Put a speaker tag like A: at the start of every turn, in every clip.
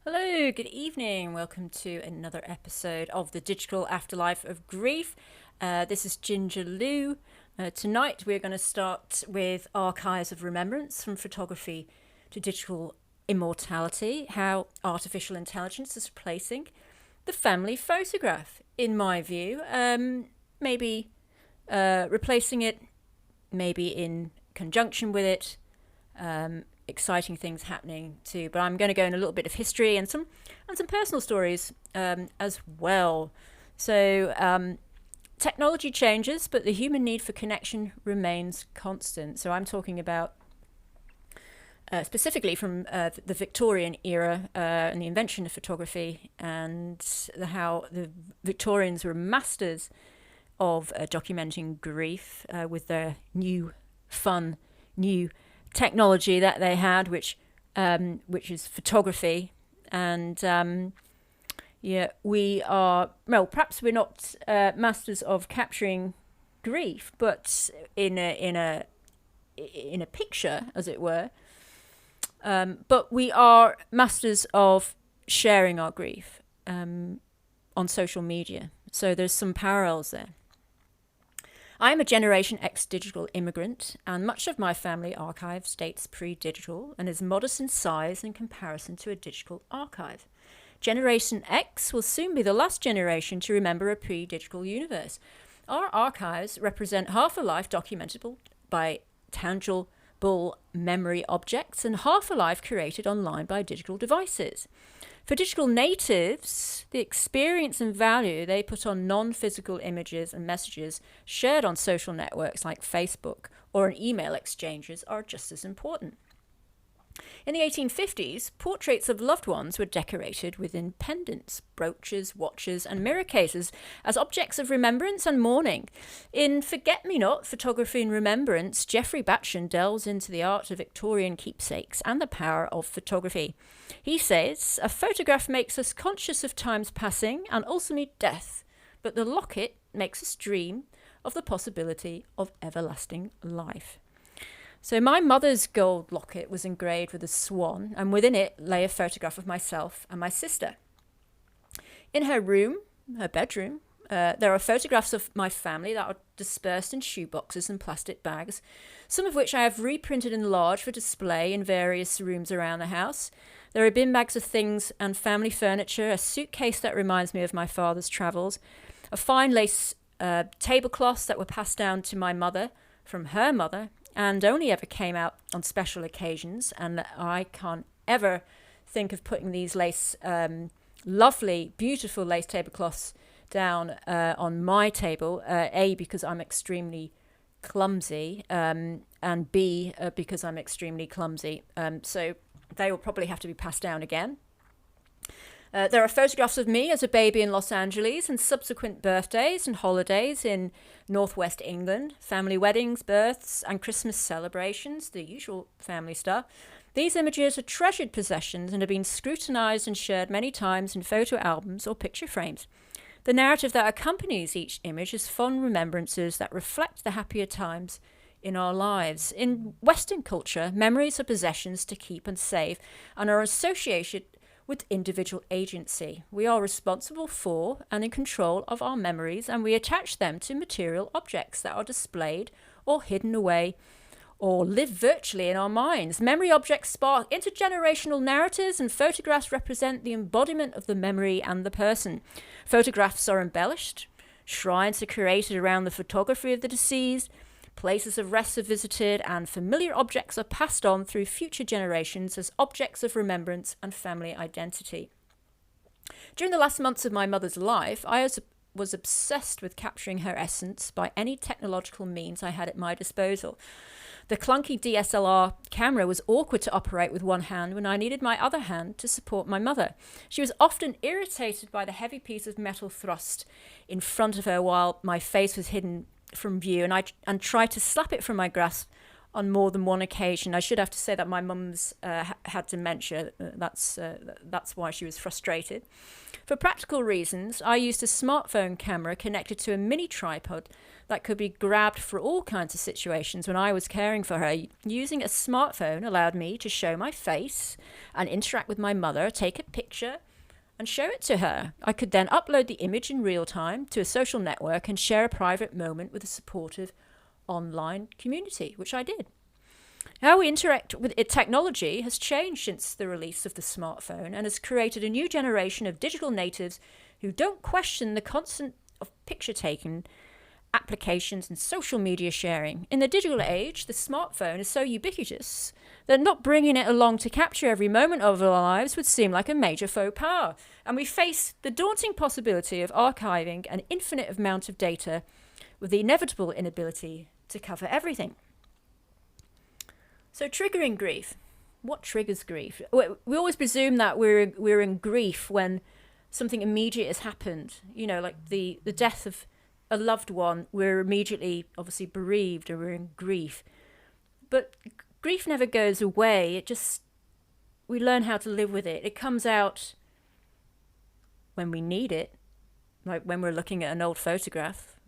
A: Hello, good evening. Welcome to another episode of the Digital Afterlife of Grief. This is Ginger Lou. Tonight we're going to start with archives of remembrance from photography to digital immortality, how artificial intelligence is replacing the family photograph, in my view. Maybe replacing it, maybe in conjunction with it. Exciting things happening too, but I'm going to go in a little bit of history and some personal stories as well. So technology changes, but the human need for connection remains constant. So I'm talking about specifically from the Victorian era and the invention of photography, and how the Victorians were masters of documenting grief with their fun new technology that they had, which is photography. And we are, well, perhaps we're not masters of capturing grief, but in a picture, as it were. But we are masters of sharing our grief on social media. So there's some parallels there. I am a Generation X digital immigrant, and much of my family archive dates pre-digital and is modest in size in comparison to a digital archive. Generation X will soon be the last generation to remember a pre-digital universe. Our archives represent half a life documentable by tangible memory objects and half a life created online by digital devices. For digital natives, the experience and value they put on non-physical images and messages shared on social networks like Facebook or in email exchanges are just as important. In the 1850s, portraits of loved ones were decorated with pendants, brooches, watches, and mirror cases as objects of remembrance and mourning. In Forget-Me-Not, Photography and Remembrance, Geoffrey Batchen delves into the art of Victorian keepsakes and the power of photography. He says, "A photograph makes us conscious of time's passing and ultimately death, but the locket makes us dream of the possibility of everlasting life." So my mother's gold locket was engraved with a swan, and within it lay a photograph of myself and my sister. In her room, her bedroom, there are photographs of my family that are dispersed in shoeboxes and plastic bags, some of which I have reprinted in large for display in various rooms around the house. There are bin bags of things and family furniture, a suitcase that reminds me of my father's travels, a fine lace tablecloths that were passed down to my mother from her mother, and only ever came out on special occasions. And I can't ever think of putting these lovely, beautiful lace tablecloths down on my table, A, because I'm extremely clumsy, and B, because I'm extremely clumsy. So they will probably have to be passed down again. There are photographs of me as a baby in Los Angeles and subsequent birthdays and holidays in northwest England, family weddings, births, and Christmas celebrations, the usual family stuff. These images are treasured possessions and have been scrutinized and shared many times in photo albums or picture frames. The narrative that accompanies each image is fond remembrances that reflect the happier times in our lives. In Western culture, memories are possessions to keep and save and are associated with individual agency. We are responsible for and in control of our memories, and we attach them to material objects that are displayed or hidden away or live virtually in our minds. Memory objects spark intergenerational narratives, and photographs represent the embodiment of the memory and the person. Photographs are embellished, shrines are created around the photography of the deceased, places of rest are visited, and familiar objects are passed on through future generations as objects of remembrance and family identity. During the last months of my mother's life, I was obsessed with capturing her essence by any technological means I had at my disposal. The clunky DSLR camera was awkward to operate with one hand when I needed my other hand to support my mother. She was often irritated by the heavy piece of metal thrust in front of her while my face was hidden from view, and tried to slap it from my grasp on more than one occasion. I should have to say that my mum's had dementia. That's why she was frustrated. For practical reasons, I used a smartphone camera connected to a mini tripod that could be grabbed for all kinds of situations when I was caring for her. Using a smartphone allowed me to show my face and interact with my mother, take a picture and show it to her. I could then upload the image in real time to a social network and share a private moment with a supportive online community, which I did. How we interact with technology has changed since the release of the smartphone and has created a new generation of digital natives who don't question the constant of picture taking, applications and social media sharing. In the digital age, the smartphone is so ubiquitous that not bringing it along to capture every moment of our lives would seem like a major faux pas. And we face the daunting possibility of archiving an infinite amount of data with the inevitable inability to cover everything. So triggering grief. What triggers grief? We always presume that we're in grief when something immediate has happened. You know, like the death of a loved one, we're immediately obviously bereaved or we're in grief. But grief never goes away. We learn how to live with it. It comes out when we need it. Like when we're looking at an old photograph,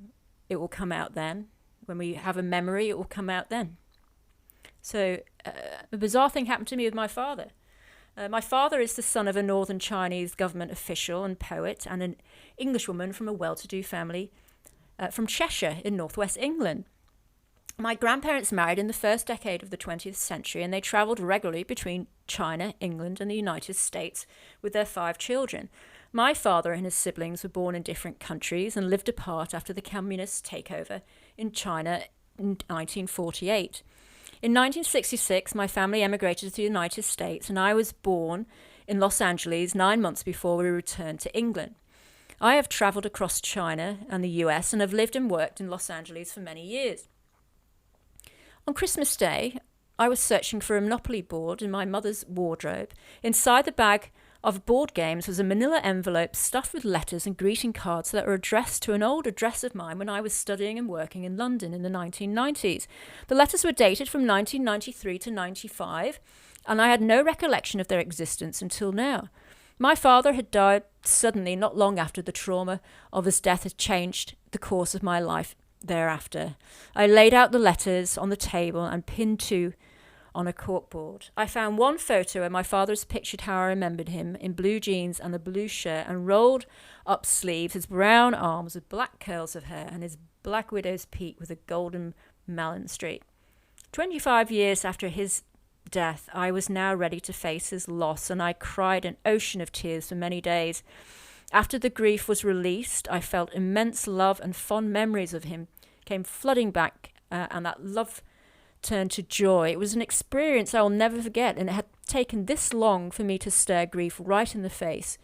A: it will come out then. When we have a memory, it will come out then. So a bizarre thing happened to me with my father. My father is the son of a northern Chinese government official and poet and an Englishwoman from a well-to-do family from Cheshire in northwest England. My grandparents married in the first decade of the 20th century, and they travelled regularly between China, England and the United States with their 5 children. My father and his siblings were born in different countries and lived apart after the communist takeover in China in 1948. In 1966, my family emigrated to the United States, and I was born in Los Angeles 9 months before we returned to England. I have travelled across China and the US and have lived and worked in Los Angeles for many years. On Christmas Day, I was searching for a Monopoly board in my mother's wardrobe. Inside the bag of board games was a manila envelope stuffed with letters and greeting cards that were addressed to an old address of mine when I was studying and working in London in the 1990s. The letters were dated from 1993 to 95, and I had no recollection of their existence until now. My father had died suddenly not long after the trauma of his death had changed the course of my life thereafter. I laid out the letters on the table and pinned 2 on a corkboard. I found one photo where my father has pictured how I remembered him in blue jeans and a blue shirt and rolled up sleeves, his brown arms with black curls of hair and his black widow's peak with a golden melon streak. 25 years after his death, I was now ready to face his loss, and I cried an ocean of tears for many days. After the grief was released, I felt immense love, and fond memories of him came flooding back, and that love turned to joy. It was an experience I will never forget, and it had taken this long for me to stare grief right in the face,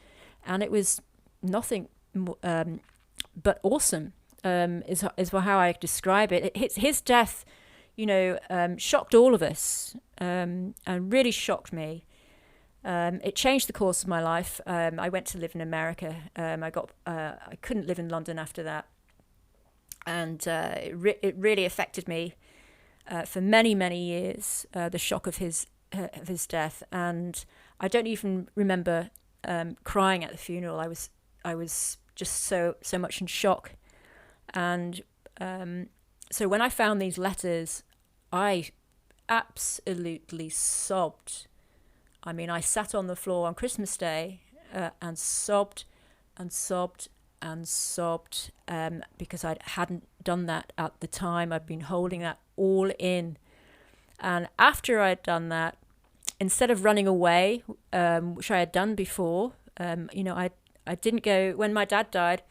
A: and it was nothing but awesome, is how I describe it. His death, shocked all of us, and really shocked me. It changed the course of my life. I went to live in America. I couldn't live in London after that, and it really affected me for many, many years. The shock of his death, and I don't even remember crying at the funeral. I was just so much in shock, and so when I found these letters, I absolutely sobbed. I mean, I sat on the floor on Christmas Day and sobbed and sobbed and sobbed because I hadn't done that at the time. I'd been holding that all in. And after I'd done that, instead of running away, which I had done before, I didn't go. When my dad died,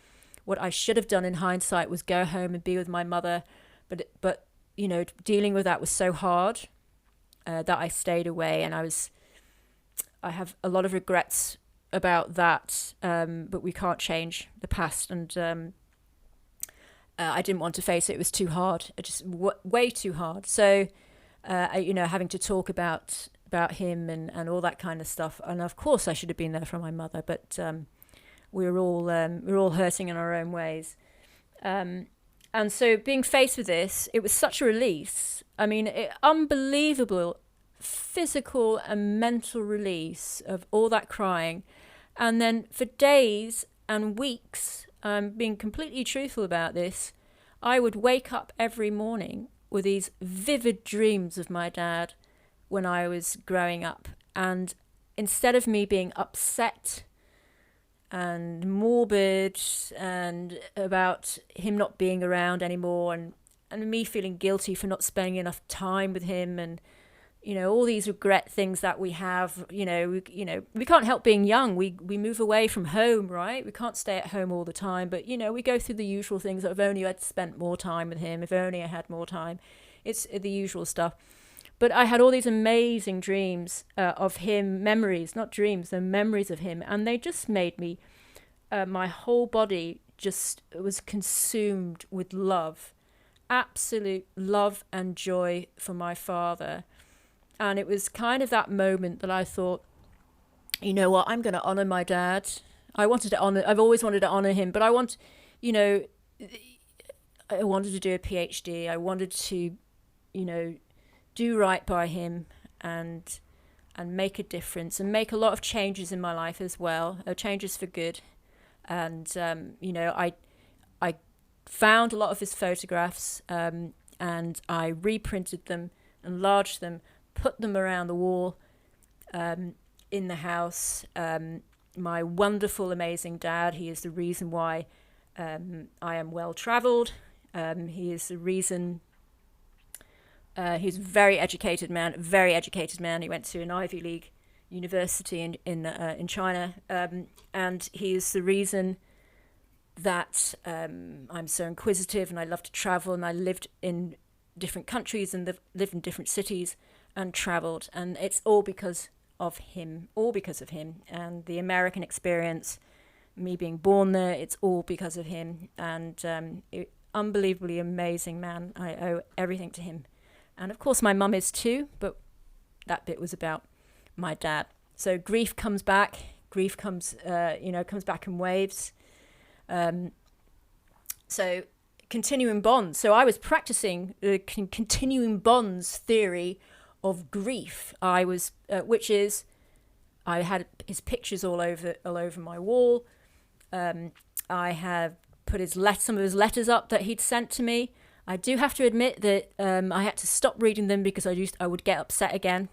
A: what I should have done in hindsight was go home and be with my mother. But dealing with that was so hard that I stayed away, and I have a lot of regrets about that, but we can't change the past, and I didn't want to face it. It was too hard, just way too hard. So, having to talk about him and all that kind of stuff, and of course I should have been there for my mother, but we're all hurting in our own ways. And so being faced with this, it was such a release. I mean, unbelievable physical and mental release of all that crying. And then for days and weeks, being completely truthful about this, I would wake up every morning with these vivid dreams of my dad when I was growing up. And instead of me being upset and morbid and about him not being around anymore, and me feeling guilty for not spending enough time with him, and all these regret things that we have, we can't help being young. We move away from home, right? We can't stay at home all the time, but we go through the usual things that if only I'd spent more time with him, if only I had more time. It's the usual stuff. But I had all these amazing dreams of him, memories, not dreams, they're memories of him. And they just made me, my whole body just was consumed with love, absolute love and joy for my father. And it was kind of that moment that I thought, you know what, I'm going to honor my dad. I've always wanted to honor him, but I wanted to do a PhD. I wanted to, do right by him and make a difference and make a lot of changes in my life as well, changes for good. And, I found a lot of his photographs and I reprinted them, enlarged them, put them around the wall in the house. My wonderful, amazing dad, he is the reason why I am well-traveled. He is the reason... he's a very educated man. He went to an Ivy League university in China, and he is the reason that I'm so inquisitive and I love to travel, and I lived in different countries and lived in different cities and traveled, and it's all because of him, and the American experience, me being born there, it's all because of him, and unbelievably amazing man. I owe everything to him. And of course my mum is too, but that bit was about my dad. So grief comes back. Comes back in waves. So continuing bonds. So I was practicing the continuing bonds theory of grief. I had his pictures all over my wall. I have put some of his letters up that he'd sent to me. I do have to admit that I had to stop reading them because I would get upset again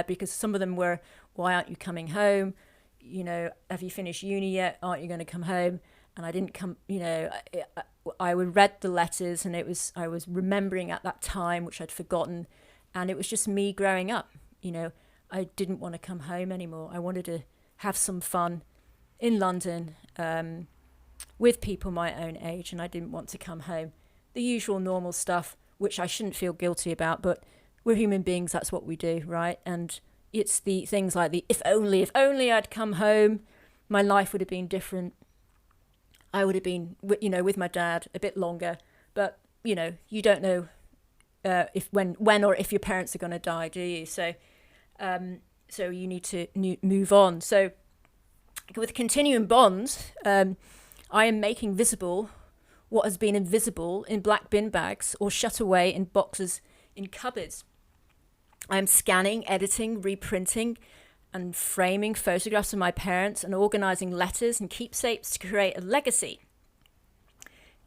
A: because some of them were, why aren't you coming home? Have you finished uni yet? Aren't you going to come home? And I didn't come, I would read the letters, and I was remembering at that time, which I'd forgotten. And it was just me growing up. I didn't want to come home anymore. I wanted to have some fun in London with people my own age, and I didn't want to come home. The usual normal stuff, which I shouldn't feel guilty about, but we're human beings, that's what we do, right? And it's the things like if only I'd come home, my life would have been different. I would have been, with my dad a bit longer, but, you don't know when or if your parents are going to die, do you? So you need to move on. So with continuing bonds, I am making visible what has been invisible in black bin bags or shut away in boxes in cupboards. I'm scanning, editing, reprinting, and framing photographs of my parents and organising letters and keepsakes to create a legacy.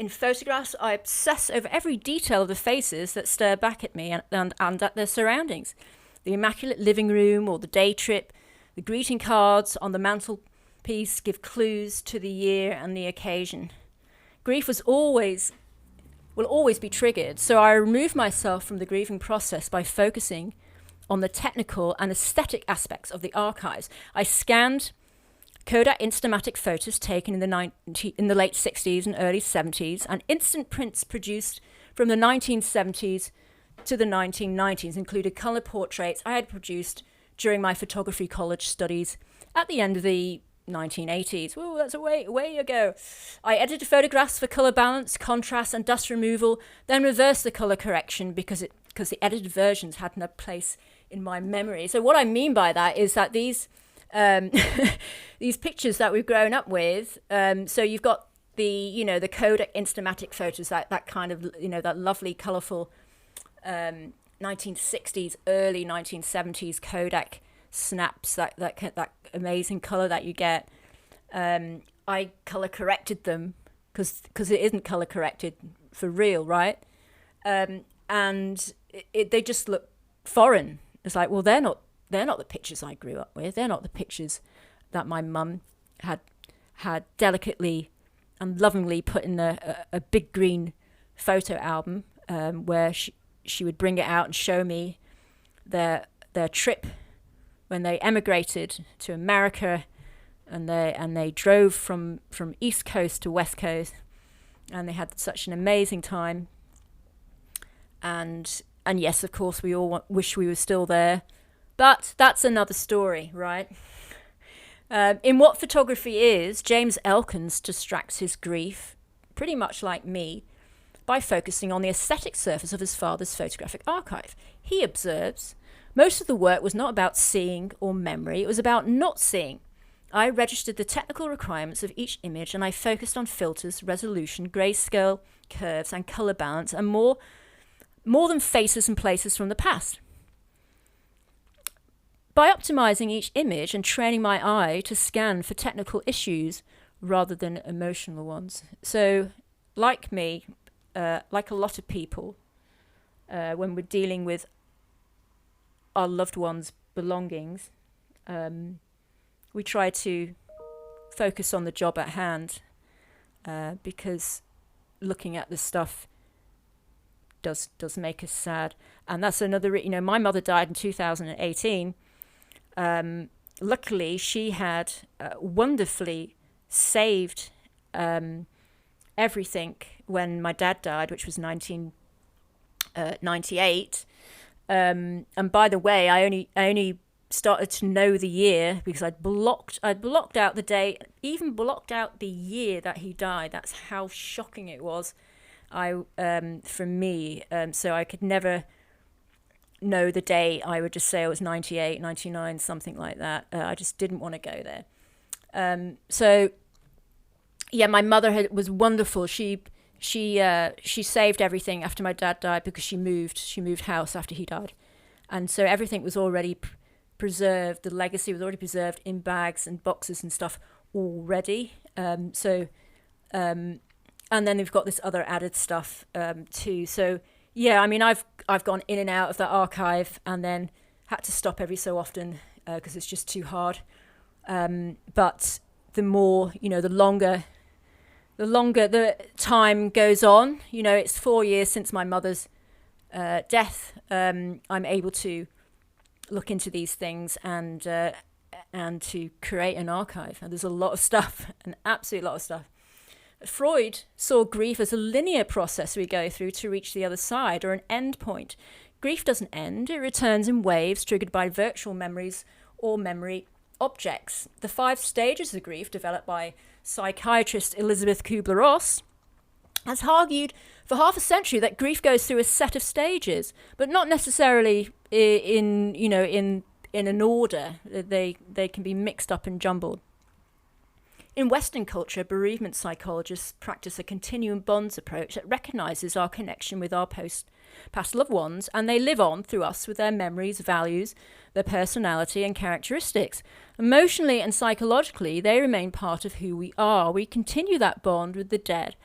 A: In photographs, I obsess over every detail of the faces that stare back at me and at their surroundings. The immaculate living room or the day trip, the greeting cards on the mantelpiece give clues to the year and the occasion. Grief will always be triggered, so I remove myself from the grieving process by focusing on the technical and aesthetic aspects of the archives. I scanned Kodak Instamatic photos taken in the late 60s and early 70s, and instant prints produced from the 1970s to the 1990s included colour portraits I had produced during my photography college studies at the end of the 1980s. Whoa, that's a way ago. I edited photographs for colour balance, contrast and dust removal, then reversed the colour correction because the edited versions had no place in my memory. So what I mean by that is that these these pictures that we've grown up with, so you've got the Kodak Instamatic photos, that kind of, that lovely, colourful 1960s, early 1970s Kodak snaps, that amazing colour that you get. I colour corrected them because it isn't colour corrected for real, right? And they just look foreign. It's like, well, they're not the pictures I grew up with. They're not the pictures that my mum had delicately and lovingly put in a big green photo album, where she would bring it out and show me their trip when they emigrated to America, and they drove from East Coast to West Coast, and they had such an amazing time. And yes, of course, we all wish we were still there, but that's another story, right? In What Photography Is, James Elkins distracts his grief, pretty much like me, by focusing on the aesthetic surface of his father's photographic archive. He observes, most of the work was not about seeing or memory, it was about not seeing. I registered the technical requirements of each image, and I focused on filters, resolution, grayscale, curves, and color balance, and more than faces and places from the past. By optimizing each image and training my eye to scan for technical issues rather than emotional ones. So, like me, like a lot of people, when we're dealing with our loved ones' belongings, we try to focus on the job at hand, because looking at this stuff does make us sad. And that's another, my mother died in 2018. Luckily, she had wonderfully saved everything when my dad died, which was 1998. And by the way, I only started to know the year because I'd blocked out the day, even blocked out the year that he died. That's how shocking it was. For me, so I could never know the day. I would just say it was 98, 99, something like that. I just didn't want to go there. So yeah, my mother was wonderful. She saved everything after my dad died because she moved house after he died, and so everything was already preserved. The legacy was already preserved in bags and boxes and stuff already. And then they've got this other added stuff too. So yeah, I mean, I've gone in and out of that archive and then had to stop every so often because it's just too hard. But the more, the longer the time goes on, it's 4 years since my mother's death. I'm able to look into these things and to create an archive. And there's a lot of stuff, an absolute lot of stuff. Freud saw grief as a linear process we go through to reach the other side, or an end point. Grief doesn't end, it returns in waves triggered by virtual memories or memory objects. The 5 stages of grief, developed by psychiatrist Elizabeth Kubler-Ross, has argued for half a century that grief goes through a set of stages, but not necessarily in an order. They can be mixed up and jumbled. In Western culture, bereavement psychologists practice a continuum bonds approach that recognizes our connection with our past loved ones, and they live on through us with their memories, values, their personality and characteristics. Emotionally and psychologically, they remain part of who we are. We continue that bond with the dead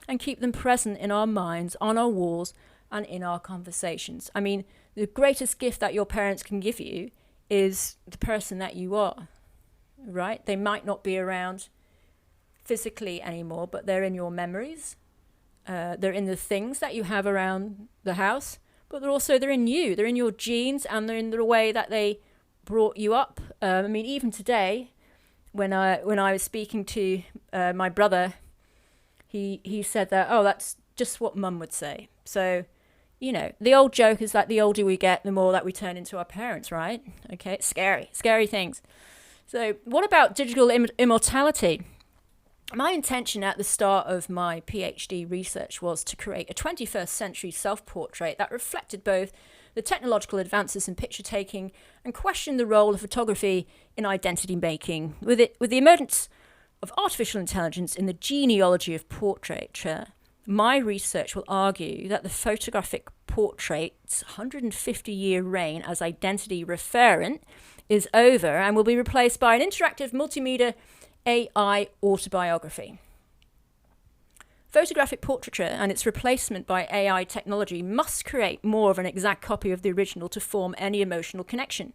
A: and keep them present in our minds, on our walls, and in our conversations. I mean, the greatest gift that your parents can give you is the person that you are, right? They might not be around physically anymore, but they're in your memories. They're in the things that you have around the house, but they're in you. They're in your genes, and they're in the way that they brought you up. I mean, even today, when I was speaking to my brother, he said that, oh, that's just what Mum would say. So, the old joke is that the older we get, the more that we turn into our parents, right? Okay, it's scary things. So what about digital immortality? My intention at the start of my PhD research was to create a 21st century self-portrait that reflected both the technological advances in picture taking and questioned the role of photography in identity making. With the emergence of artificial intelligence in the genealogy of portraiture, my research will argue that the photographic portrait's 150-year reign as identity referent is over and will be replaced by an interactive multimedia AI autobiography. Photographic portraiture and its replacement by AI technology must create more of an exact copy of the original to form any emotional connection.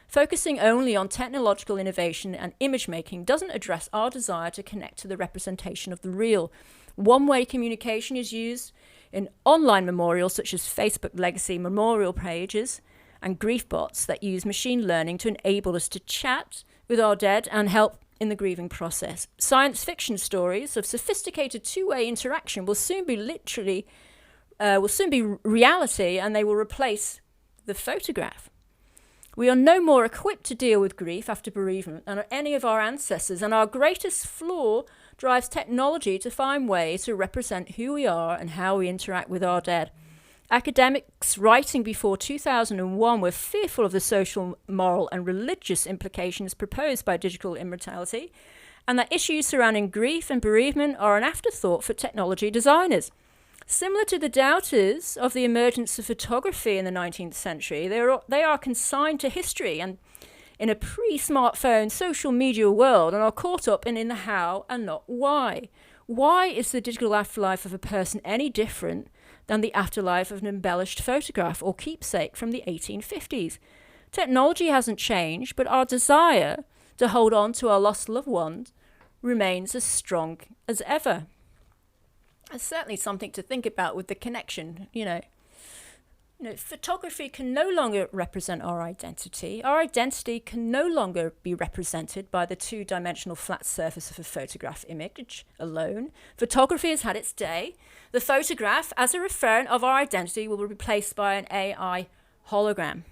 A: Focusing only on technological innovation and image making doesn't address our desire to connect to the representation of the real. One-way communication is used in online memorials such as Facebook legacy memorial pages and grief bots that use machine learning to enable us to chat with our dead and help in the grieving process. Science fiction stories of sophisticated two-way interaction will soon be reality, and they will replace the photograph. We are no more equipped to deal with grief after bereavement than any of our ancestors, and our greatest flaw drives technology to find ways to represent who we are and how we interact with our dead. Academics writing before 2001 were fearful of the social, moral, and religious implications proposed by digital immortality, and that issues surrounding grief and bereavement are an afterthought for technology designers. Similar to the doubters of the emergence of photography in the 19th century, they are consigned to history and in a pre-smartphone social media world and are caught up in the how and not why. Why is the digital afterlife of a person any different than the afterlife of an embellished photograph or keepsake from the 1850s? Technology hasn't changed, but our desire to hold on to our lost loved ones remains as strong as ever. It's certainly something to think about with the connection, photography can no longer represent our identity. Our identity can no longer be represented by the two-dimensional flat surface of a photograph image alone. Photography has had its day. The photograph, as a referent of our identity, will be replaced by an AI hologram.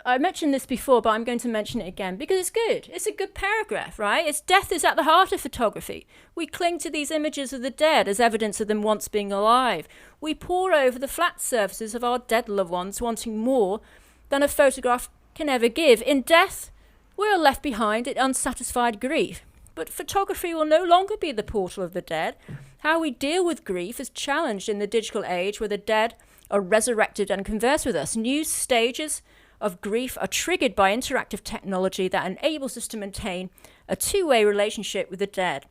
A: I mentioned this before, but I'm going to mention it again because it's good. It's a good paragraph, right? It's death is at the heart of photography. We cling to these images of the dead as evidence of them once being alive. We pore over the flat surfaces of our dead loved ones, wanting more than a photograph can ever give. In death, we are left behind in unsatisfied grief. But photography will no longer be the portal of the dead. How we deal with grief is challenged in the digital age where the dead are resurrected and converse with us. New stages of grief are triggered by interactive technology that enables us to maintain a two-way relationship with the dead.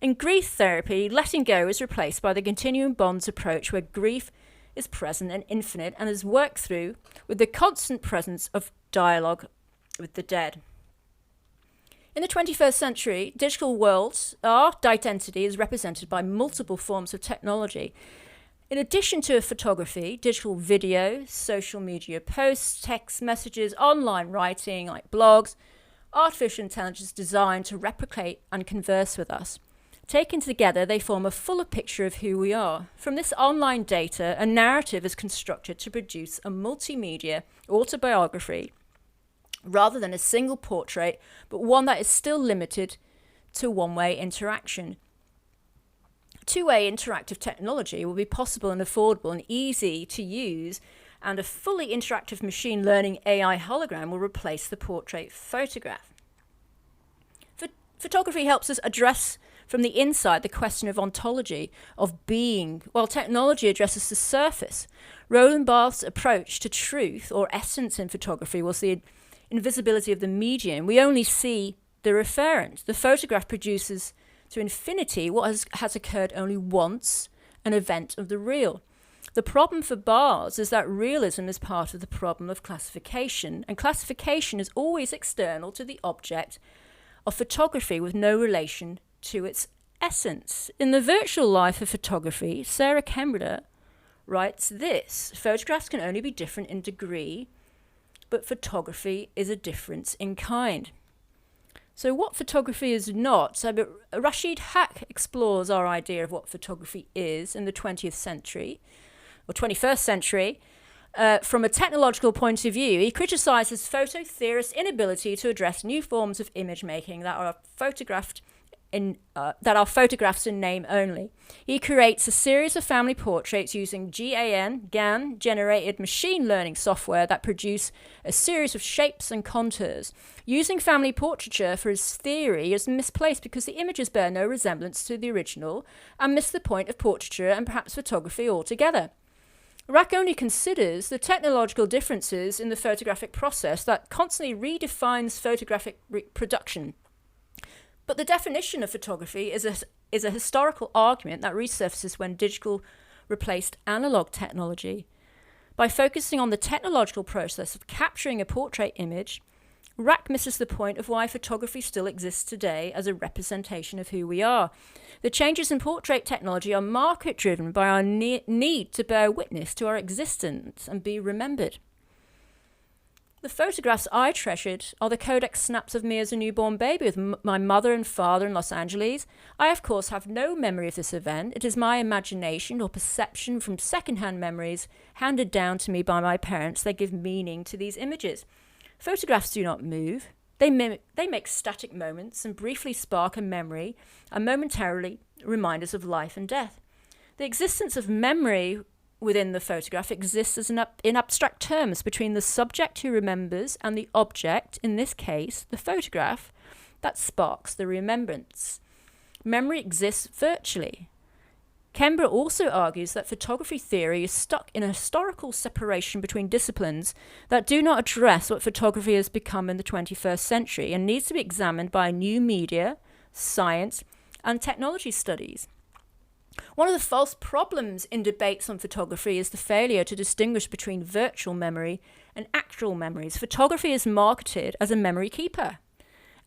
A: In grief therapy, letting go is replaced by the continuum bonds approach where grief is present and infinite and is worked through with the constant presence of dialogue with the dead. In the 21st century, digital worlds, our identity is represented by multiple forms of technology. In addition to photography, digital video, social media posts, text messages, online writing like blogs, artificial intelligence designed to replicate and converse with us. Taken together, they form a fuller picture of who we are. From this online data, a narrative is constructed to produce a multimedia autobiography rather than a single portrait, but one that is still limited to one-way interaction. Two-way interactive technology will be possible and affordable and easy to use, and a fully interactive machine learning AI hologram will replace the portrait photograph. Photography helps us address from the inside the question of ontology, of being, while technology addresses the surface. Roland Barthes' approach to truth or essence in photography was the invisibility of the medium. We only see the referent. The photograph produces to infinity what has occurred only once, an event of the real. The problem for Barthes is that realism is part of the problem of classification, and classification is always external to the object of photography with no relation to its essence. In The Virtual Life of Photography, Sarah Kemmerer writes this: photographs can only be different in degree, but photography is a difference in kind. So what photography is not. So Rashid Hack explores our idea of what photography is in the 20th century, or 21st century, from a technological point of view. He criticizes photo theorists' inability to address new forms of image making that are photographed that are photographs in name only. He creates a series of family portraits using GAN generated machine learning software that produce a series of shapes and contours. Using family portraiture for his theory is misplaced because the images bear no resemblance to the original and miss the point of portraiture and perhaps photography altogether. Rack only considers the technological differences in the photographic process that constantly redefines photographic production. But the definition of photography is a historical argument that resurfaces when digital replaced analog technology. By focusing on the technological process of capturing a portrait image, Rack misses the point of why photography still exists today as a representation of who we are. The changes in portrait technology are market-driven by our need to bear witness to our existence and be remembered. The photographs I treasured are the Kodak snaps of me as a newborn baby with my mother and father in Los Angeles. I, of course, have no memory of this event. It is my imagination or perception from second-hand memories handed down to me by my parents that give meaning to these images. Photographs do not move. They make static moments and briefly spark a memory and momentarily remind us of life and death. The existence of memory within the photograph exists as in abstract terms between the subject who remembers and the object, in this case, the photograph, that sparks the remembrance. Memory exists virtually. Kember also argues that photography theory is stuck in a historical separation between disciplines that do not address what photography has become in the 21st century and needs to be examined by new media, science, and technology studies. One of the false problems in debates on photography is the failure to distinguish between virtual memory and actual memories. Photography is marketed as a memory keeper.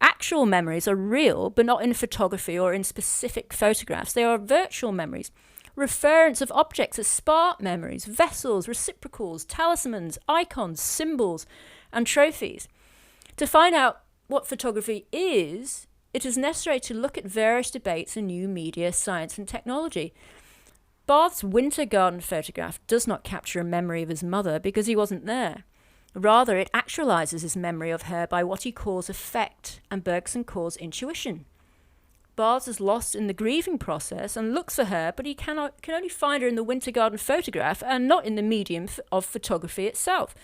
A: Actual memories are real, but not in photography or in specific photographs. They are virtual memories, referents of objects as spark memories, vessels, reciprocals, talismans, icons, symbols, and trophies. To find out what photography is, it is necessary to look at various debates in new media, science, and technology. Barth's winter garden photograph does not capture a memory of his mother because he wasn't there. Rather, it actualizes his memory of her by what he calls affect and Bergson calls intuition. Barth is lost in the grieving process and looks for her, but he can only find her in the winter garden photograph and not in the medium of photography itself.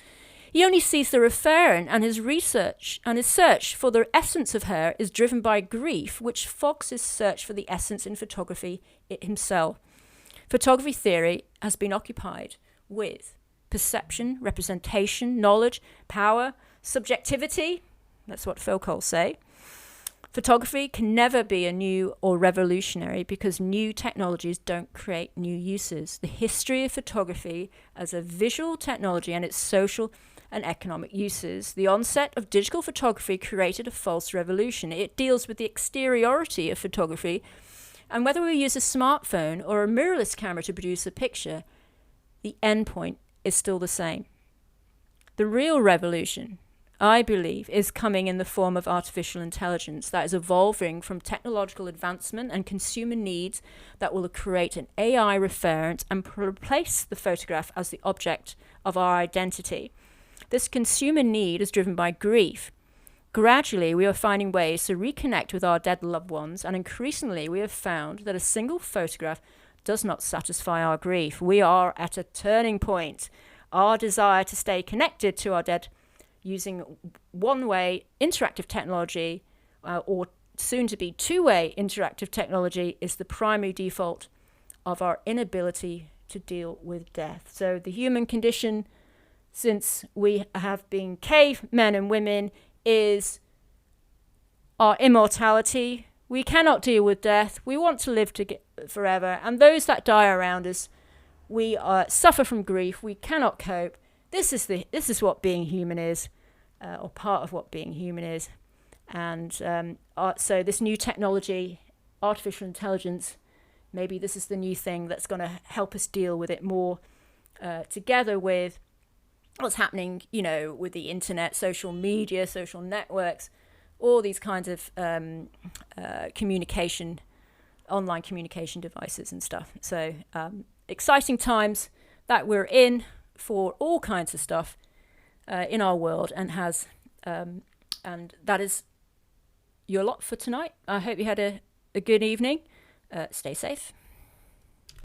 A: He only sees the referent, and his research and his search for the essence of her is driven by grief, which fogs his search for the essence in photography himself. Photography theory has been occupied with perception, representation, knowledge, power, subjectivity. That's what Foucault say. Photography can never be a new or revolutionary because new technologies don't create new uses. The history of photography as a visual technology and its social and economic uses. The onset of digital photography created a false revolution. It deals with the exteriority of photography, and whether we use a smartphone or a mirrorless camera to produce a picture, the endpoint is still the same. The real revolution, I believe, is coming in the form of artificial intelligence that is evolving from technological advancement and consumer needs that will create an AI referent and replace the photograph as the object of our identity. This consumer need is driven by grief. Gradually, we are finding ways to reconnect with our dead loved ones, and increasingly we have found that a single photograph does not satisfy our grief. We are at a turning point. Our desire to stay connected to our dead using one-way interactive technology or soon-to-be two-way interactive technology is the primary default of our inability to deal with death. So the human condition, since we have been cavemen and women, is our immortality. We cannot deal with death. We want to live forever. And those that die around us, we suffer from grief. We cannot cope. This is what being human is, or part of what being human is. And so this new technology, artificial intelligence, maybe this is the new thing that's going to help us deal with it more, together with what's happening, with the internet, social media, social networks, all these kinds of communication, online communication devices and stuff. So exciting times that we're in for all kinds of stuff in our world, and and that is your lot for tonight. I hope you had a good evening. Stay safe.